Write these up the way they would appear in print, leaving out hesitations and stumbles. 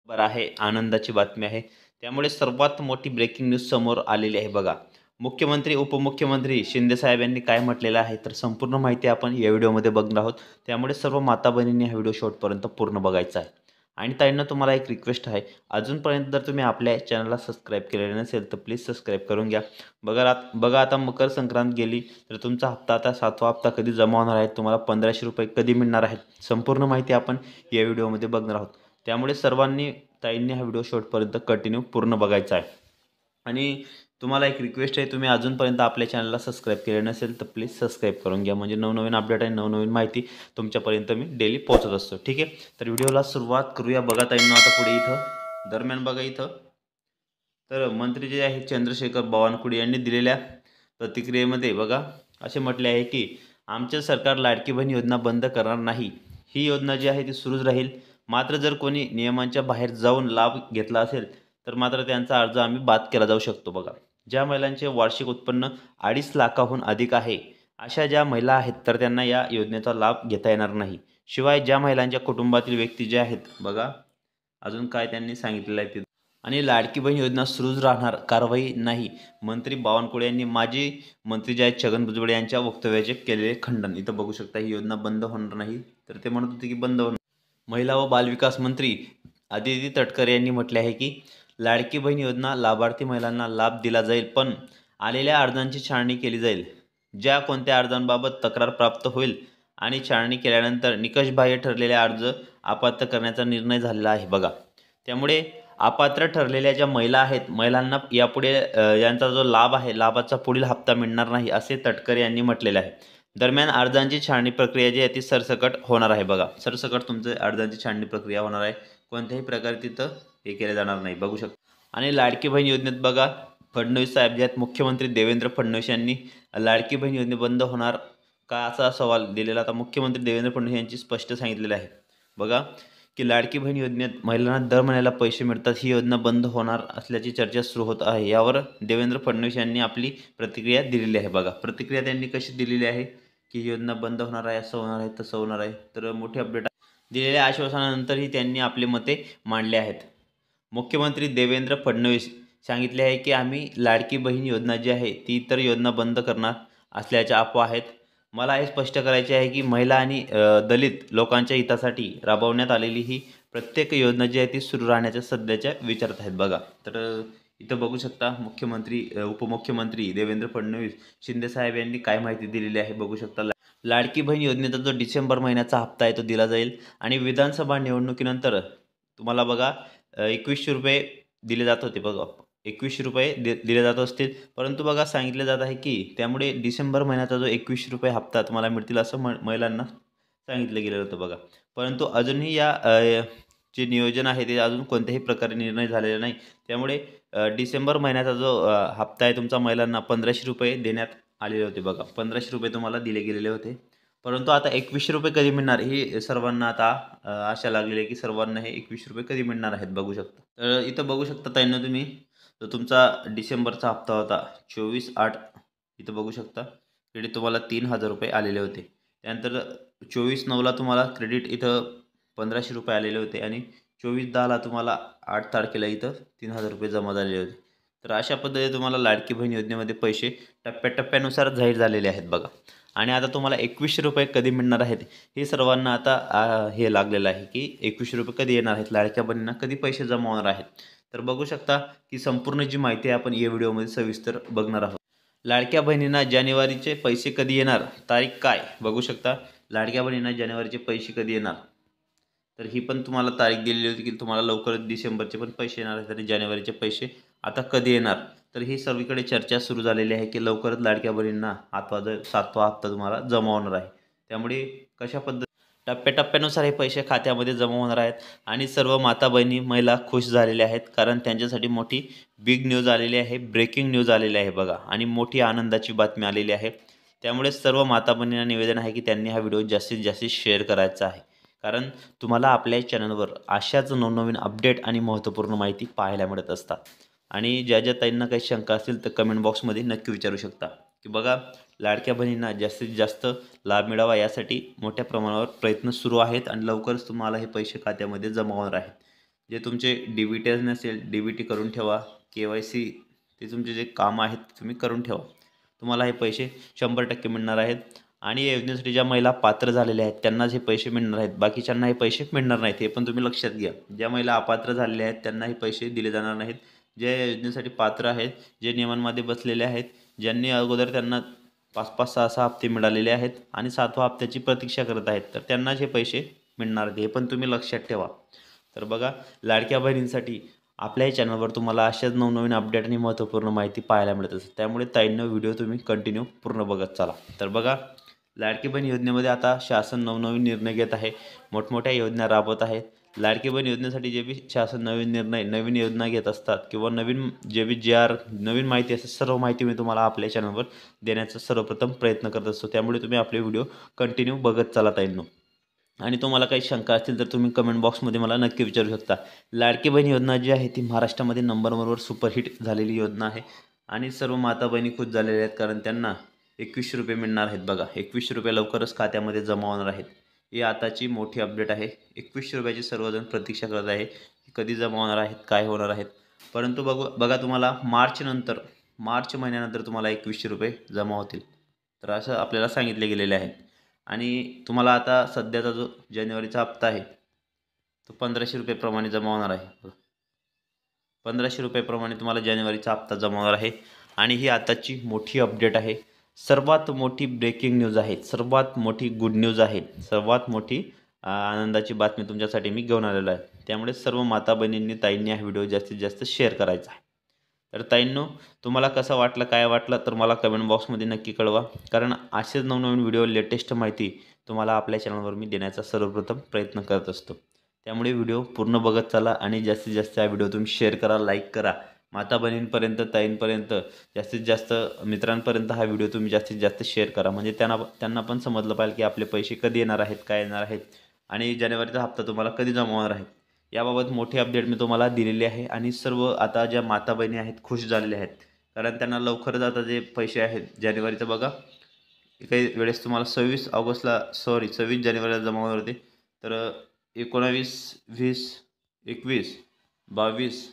बरं आहे, आनंदाची बातमी आहे. त्यामुळे सर्वात मोठी ब्रेकिंग न्यूज समोर आलेली आहे बघा. मुख्यमंत्री, उपमुख्यमंत्री शिंदेसाहेब यांनी काय म्हटलेलं आहे, तर संपूर्ण माहिती आपण या व्हिडिओमध्ये बघणार आहोत. त्यामुळे सर्व माता-भगिनींनी हा व्हिडिओ शेवटपर्यंत पूर्ण बघायचा आहे. आणि ताईंनो, तुम्हाला एक रिक्वेस्ट आहे, अजूनपर्यंत जर तुम्ही आपल्या चॅनलला सबस्क्राईब केलेलं नसेल, तर प्लीज सबस्क्राईब करून घ्या. बघा आता मकर संक्रांत गेली, तर तुमचा हप्ता आता 7वा हप्ता कधी जमा होणार आहे, तुम्हाला ₹1500 कधी मिळणार आहेत, संपूर्ण माहिती आपण या व्हिडिओमध्ये बघणार आहोत. त्यामुळे सर्वांनी, ताईंनी हा व्हिडिओ शेवटपर्यंत कंटिन्यू पूर्ण बघायचा आहे. आणि तुम्हाला एक रिक्वेस्ट आहे, तुम्ही अजूनपर्यंत आपल्या चॅनलला सबस्क्राईब केलं नसेल तर प्लीज सबस्क्राईब करून घ्या. म्हणजे नवनवीन अपडेट आणि नवनवीन माहिती तुमच्यापर्यंत मी डेली पोहोचत असतो. ठीक आहे, तर व्हिडिओला सुरुवात करूया. बघा ताईंनो, आता पुढे इथं दरम्यान बघा इथं, तर मंत्री जे आहे चंद्रशेखर बावनकुळे यांनी दिलेल्या प्रतिक्रियेमध्ये बघा असे म्हटले आहे की आमचे सरकार लाडकी बहीण योजना बंद करणार नाही. ही योजना जी आहे ती सुरूच राहील. मात्र जर कोणी नियमांच्या बाहेर जाऊन लाभ घेतला असेल तर मात्र त्यांचा अर्ज आम्ही बाद केला जाऊ शकतो. बघा, ज्या महिलांचे वार्षिक उत्पन्न 2.5 लाखाहून अधिक आहे, अशा ज्या महिला आहेत तर त्यांना या योजनेचा लाभ घेता येणार नाही. शिवाय ज्या महिलांच्या कुटुंबातील व्यक्ती जे आहेत, बघा अजून काय त्यांनी सांगितलेलं आहे ते, आणि लाडकी बहीण योजना सुरूच राहणार, कारवाई नाही. मंत्री बावनकुळे यांनी माजी मंत्री जे आहेत छगन भुजबळ यांच्या वक्तव्याचे केलेले खंडन. इथं बघू शकता, ही योजना बंद होणार नाही, तर ते म्हणत होते की बंद होणार. महिला व बालविकास मंत्री आदिती तटकरे यांनी म्हटले आहे की लाडकी बहीण योजना लाभार्थी महिलांना लाभ दिला जाईल, पण आलेल्या अर्जांची छाननी केली जाईल. ज्या कोणत्या अर्जांबाबत तक्रार प्राप्त होईल आणि छाननी केल्यानंतर निकषबाह्य ठरलेले अर्ज अपात्र करण्याचा निर्णय झालेला आहे. बघा, त्यामुळे अपात्र ठरलेल्या ज्या महिला आहेत, महिलांना यापुढे यांचा जो लाभ आहे, लाभाचा पुढील हप्ता मिळणार नाही, असे तटकरे यांनी म्हटलेले आहे. दरम्यान अर्जांची छाननी प्रक्रिया जी आहे ती सरसकट होणार आहे. बघा, सरसकट तुमचं अर्जांची छाननी प्रक्रिया होणार आहे. कोणत्याही प्रकारे तिथं हे केले जाणार नाही, बघू शकता. आणि लाडकी बहीण योजनेत बघा, फडणवीस साहेब जे आहेत, मुख्यमंत्री देवेंद्र फडणवीस यांनी लाडकी बहीण योजने बंद होणार का असा सवाल दिलेला. आता मुख्यमंत्री देवेंद्र फडणवीस यांची स्पष्ट सांगितलेलं आहे. बघा की लाडकी बहीण योजनेत महिलांना दर महिन्याला पैसे मिळतात, ही योजना बंद होणार असल्याची चर्चा सुरू होत आहे. यावर देवेंद्र फडणवीस यांनी आपली प्रतिक्रिया दिलेली आहे. बघा, प्रतिक्रिया त्यांनी कशी दिलेली आहे की ही योजना बंद होणार आहे, असं होणार आहे, तसं होणार आहे. तर मोठी अपडेट दिलेल्या आश्वासनानंतरही त्यांनी आपले मते मांडले आहेत. मुख्यमंत्री देवेंद्र फडणवीस सांगितले आहे की आम्ही लाडकी बहीण योजना जी आहे ती इतर योजना बंद करणार असल्याच्या अफवा आहेत. मला हे स्पष्ट करायचे आहे की महिला आणि दलित लोकांच्या हितासाठी राबवण्यात आलेली ही प्रत्येक योजना जी आहे ती सुरू राहण्याच्या सध्याच्या विचारात आहेत. बघा, तर इथं बघू शकता मुख्यमंत्री, उपमुख्यमंत्री देवेंद्र फडणवीस, शिंदेसाहेब यांनी काय माहिती दिलेली आहे बघू शकता. लाडकी बहीण योजनेचा जो डिसेंबर महिन्याचा हप्ता आहे तो दिला जाईल. आणि विधानसभा निवडणुकीनंतर तुम्हाला बघा ₹2100 दिले जात होते. बघा, ₹2100 दिले जात असतील, परंतु बघा सांगितले जात आहे की त्यामुळे डिसेंबर महिन्याचा जो ₹2100 हप्ता तुम्हाला मिळतील असं महिलांना सांगितलं गेलं होतं. बघा, परंतु अजूनही या जे नियोजन आहे ते अजून कोणत्याही प्रकारे निर्णय झालेला नाही. त्यामुळे डिसेंबर महिन्याचा जो हप्ता आहे तुमचा महिलांना ₹1500 देण्यात आलेले होते. बघा, ₹1500 तुम्हाला दिले गेलेले होते, परंतु आता ₹2100 कधी मिळणार ही सर्वांना आता आशा लागलेली आहे की सर्वांना हे ₹2100 कधी मिळणार आहेत, बघू शकता. तर इथं बघू शकता ताईंनो तुम्ही, जो तुमचा डिसेंबरचा हप्ता होता 24/8, इथं बघू शकता क्रेडिट तुम्हाला ₹3000 आलेले होते. त्यानंतर 24/9ला तुम्हाला क्रेडिट इथं ₹1500 आलेले होते आणि 24/10ला तुम्हाला 8 तारखेला इथं ₹3000 जमा झालेले होते. तर अशा पद्धतीने तुम्हाला लाडकी बहीण योजनेमध्ये पैसे टप्प्याटप्प्यानुसार जाहीर झालेले आहेत. बघा, आणि आता तुम्हाला ₹2100 कधी मिळणार आहेत हे सर्वांना आता हे लागलेलं आहे की ₹2100 कधी येणार आहेत, लाडक्या बहिणींना कधी पैसे जमा होणार आहेत. तर बघू शकता की संपूर्ण जी माहिती आहे आपण या व्हिडिओमध्ये सविस्तर बघणार आहोत. लाडक्या बहिणींना जानेवारीचे पैसे कधी येणार, तारीख काय, बघू शकता. लाडक्या बहिणींना जानेवारीचे पैसे कधी येणार, तर ही पण तुम्हाला तारीख दिलेली होती की तुम्हाला लवकरच डिसेंबरचे पण पैसे येणार आहेत आणि जानेवारीचे पैसे आता कधी येणार. तर ही सर्वीकडे चर्चा सुरू झालेली आहे की लवकरच लाडक्या बहिणींना 7वा हप्ता तुम्हाला जमा होणार आहे. त्यामुळे कशा पद्धती टप्प्याटप्प्यानुसार हे पैसे खात्यामध्ये जमा होणार आहेत आणि सर्व माता बहिणी महिला खुश झालेल्या आहेत, कारण त्यांच्यासाठी मोठी बिग न्यूज आलेली आहे, ब्रेकिंग न्यूज आलेली आहे. बघा, आणि मोठी आनंदाची बातमी आलेली आहे. त्यामुळे सर्व माता बहिणींना निवेदन आहे की त्यांनी हा व्हिडिओ जास्तीत जास्त शेअर करायचा आहे, कारण तुम्हाला आपल्या चॅनलवर अशाच नवनवीन अपडेट आणि महत्त्वपूर्ण माहिती पाहायला मिळत असतात. आणि ज्या ज्या ताईंना काही शंका असतील तर कमेंट बॉक्समध्ये नक्की विचारू शकता की बघा, लाडक्या बहिणींना जास्तीत जास्त लाभ मिळावा यासाठी मोठ्या प्रमाणावर प्रयत्न सुरू आहेत आणि लवकरच तुम्हाला हे पैसे खात्यामध्ये जमा होणार आहेत. जे तुमचे DBT नसेल DBT करून ठेवा. KYC ते तुमचे जे काम आहेत तुम्ही करून ठेवा. तुम्हाला हे पैसे 100% मिळणार आहेत. आणि या योजनेसाठी ज्या महिला पात्र झालेल्या आहेत त्यांनाच हे पैसे मिळणार आहेत. बाकीच्यांना हे पैसे मिळणार नाहीत, हे पण तुम्ही लक्षात घ्या. ज्या महिला अपात्र झालेल्या आहेत त्यांना हे पैसे दिले जाणार नाहीत. जे या योजनेसाठी पात्र आहेत, जे नियमांमध्ये बसलेले आहेत, ज्यांनी अगोदर त्यांना 5-5, 6-6 हप्ते मिळालेले आहेत आणि 7व्या हप्त्याची प्रतीक्षा करत आहेत, तर त्यांनाच हे पैसे मिळणार आहेत, हे पण तुम्ही लक्षात ठेवा. तर बघा, लाडक्या बहिणींसाठी आपल्याही चॅनलवर तुम्हाला अशाच नवनवीन अपडेट आणि महत्त्वपूर्ण माहिती पाहायला मिळत असते. त्यामुळे ताईंनो व्हिडिओ तुम्ही कंटिन्यू पूर्ण बघत चला. तर बघा, लाडकी बहीण योजनेमध्ये आता शासन नवनवीन निर्णय घेत आहे, मोठमोठ्या योजना राबवत आहेत. लाडकी बहीण योजनेसाठी जे बी शासन नवीन निर्णय, नवीन योजना घेत असतात किंवा नवीन जे बी JR, नवीन माहिती असते, सर्व माहिती मी तुम्हाला आपल्या चॅनलवर देण्याचा सर्वप्रथम प्रयत्न करत असतो. त्यामुळे तुम्ही आपले व्हिडिओ कंटिन्यू बघत चला ताईंनो. आणि तुम्हाला काही शंका असतील तर तुम्ही कमेंट बॉक्समध्ये मला नक्की विचारू शकता. लाडकी बहीण योजना जी आहे ती महाराष्ट्रामध्ये नंबर 1वर सुपरहिट झालेली योजना आहे आणि सर्व माता बहिणी खुश झालेल्या आहेत, कारण त्यांना 21 रुपये मिळणार आहेत. बघा, 21 रुपये लवकरच खात्यामध्ये जमा होणार आहेत. ही आताची मोठी अपडेट आहे. 21 रुपयाची सर्वजण प्रतीक्षा करत आहे की कधी जमा होणार आहेत, काय होणार आहेत. परंतु बघा, तुम्हाला मार्च महिन्यानंतर तुम्हाला 21 रुपये जमा होतील, तर असं आपल्याला सांगितले गेलेले आहे. आणि तुम्हाला आता सध्याचा जो जानेवारीचा हप्ता आहे तो 1500 रुपयेप्रमाणे जमा होणार आहे. 1500 रुपयेप्रमाणे तुम्हाला जानेवारीचा हप्ता जमा होणार आहे. आणि ही आताची मोठी अपडेट आहे, सर्वात मोठी ब्रेकिंग न्यूज आहे, सर्वात मोठी गुड न्यूज आहे, सर्वात मोठी आनंदाची बातमी तुमच्यासाठी मी घेऊन आलेलो आहे. त्यामुळे सर्व माता बहिणींनी, ताईंनी हा व्हिडिओ जास्तीत जास्त शेअर करायचा आहे. तर ताईंनो, तुम्हाला कसं वाटलं, काय वाटलं, तर मला कमेंट बॉक्समध्ये नक्की कळवा. कारण असेच नवनवीन व्हिडिओ, लेटेस्ट माहिती तुम्हाला आपल्या चॅनलवर मी देण्याचा सर्वप्रथम प्रयत्न करत असतो. त्यामुळे व्हिडिओ पूर्ण बघत चला आणि जास्तीत जास्त हा व्हिडिओ तुम्ही शेअर करा, लाईक करा. माता बहिणींपर्यंत, ताईंपर्यंत, जास्तीत जास्त मित्रांपर्यंत हा व्हिडिओ तुम्ही जास्तीत जास्त शेअर करा. म्हणजे त्यांना पण समजलं पाहिजे की आपले पैसे कधी येणार आहेत, काय येणार आहेत आणि जानेवारीचा हप्ता तुम्हाला कधी जमा होणार आहे. याबाबत मोठी अपडेट मी तुम्हाला दिलेली आहे. आणि सर्व आता ज्या माता बहिणी आहेत खुश झालेल्या आहेत, कारण त्यांना लवकरच आता जे पैसे आहेत जानेवारीचं, बघा काही वेळेस तुम्हाला 26 जानेवारीला जमा होणार होते, तर 19, 20, 21, 22,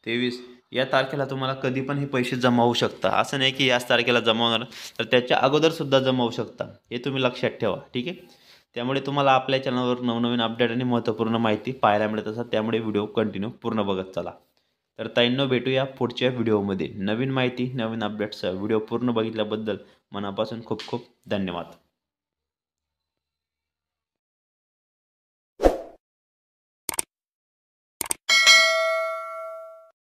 23 या तारखेला तुम्हाला कधी पण हे पैसे जमा होऊ शकतात. असं नाही की याच तारखेला जमा होणार, तर त्याच्या अगोदरसुद्धा जमा होऊ शकतात, हे तुम्ही लक्षात ठेवा. ठीक आहे. त्यामुळे तुम्हाला आपल्या चॅनलवर नवनवीन अपडेट आणि महत्त्वपूर्ण माहिती पाहायला मिळत असतात. त्यामुळे व्हिडिओ कंटिन्यू पूर्ण बघत चला. तर ताईंनो, भेटूया पुढच्या व्हिडिओमध्ये नवीन माहिती, नवीन अपडेट्सचा. व्हिडिओ पूर्ण बघितल्याबद्दल मनापासून खूप खूप धन्यवाद.